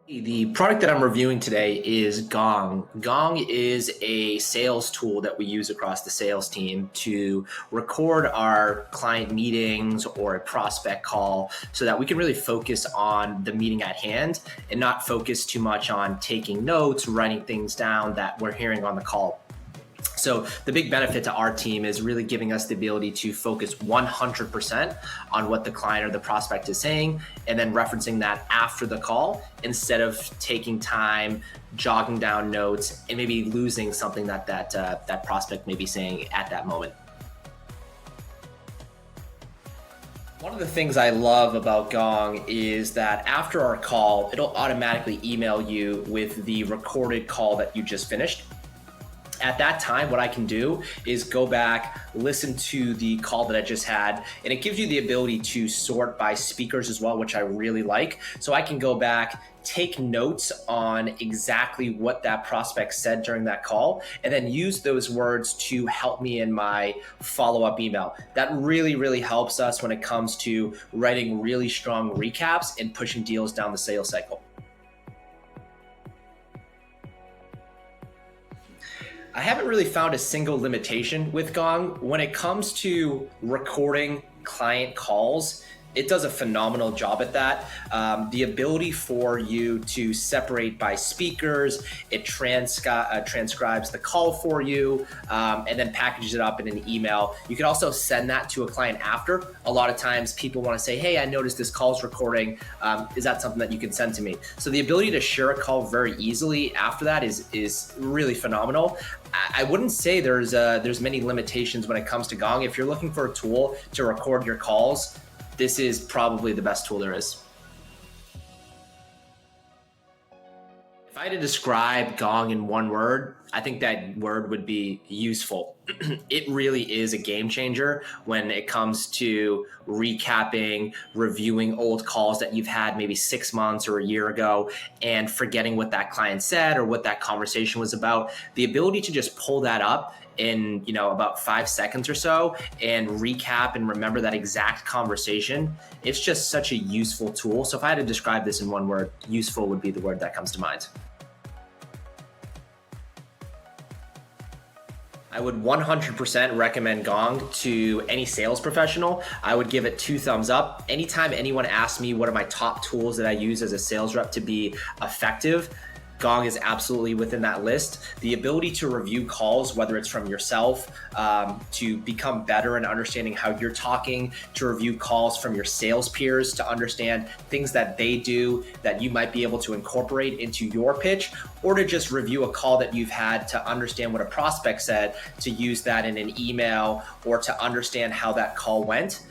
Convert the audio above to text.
The product that I'm reviewing today is Gong. Gong is a sales tool that we use across the sales team to record our client meetings or a prospect call so that we can really focus on the meeting at hand and not focus too much on taking notes, writing things down that we're hearing on the call. So the big benefit to our team is really giving us the ability to focus 100% on what the client or the prospect is saying, and then referencing that after the call instead of taking time, jogging down notes, and maybe losing something that prospect may be saying at that moment. One of the things I love about Gong is that after our call, it'll automatically email you with the recorded call that you just finished. At that time, what I can do is go back, listen to the call that I just had, and it gives you the ability to sort by speakers as well, which I really like. So I can go back, take notes on exactly what that prospect said during that call, and then use those words to help me in my follow-up email. That really helps us when it comes to writing really strong recaps and pushing deals down the sales cycle. I haven't really found a single limitation with Gong. When it comes to recording client calls, it does a phenomenal job at that. The ability for you to separate by speakers, it transcribes the call for you, and then packages it up in an email. You can also send that to a client after. A lot of times people want to say, hey, I noticed this call's recording. Is that something that you can send to me? So the ability to share a call very easily after that is really phenomenal. I wouldn't say there's many limitations when it comes to Gong. If you're looking for a tool to record your calls, this is probably the best tool there is. If I had to describe Gong in one word, I think that word would be useful. It really is a game changer when it comes to recapping, reviewing old calls that you've had maybe 6 months or a year ago and forgetting what that client said or what that conversation was about. The ability to just pull that up in about 5 seconds or so and recap and remember that exact conversation, it's just such a useful tool. So if I had to describe this in one word, useful would be the word that comes to mind. I would 100% recommend Gong to any sales professional. I would give it 2 thumbs up. Anytime anyone asks me what are my top tools that I use as a sales rep to be effective, Gong is absolutely within that list. The ability to review calls, whether it's from yourself, to become better in understanding how you're talking, to review calls from your sales peers, to understand things that they do that you might be able to incorporate into your pitch, or to just review a call that you've had to understand what a prospect said, to use that in an email or to understand how that call went.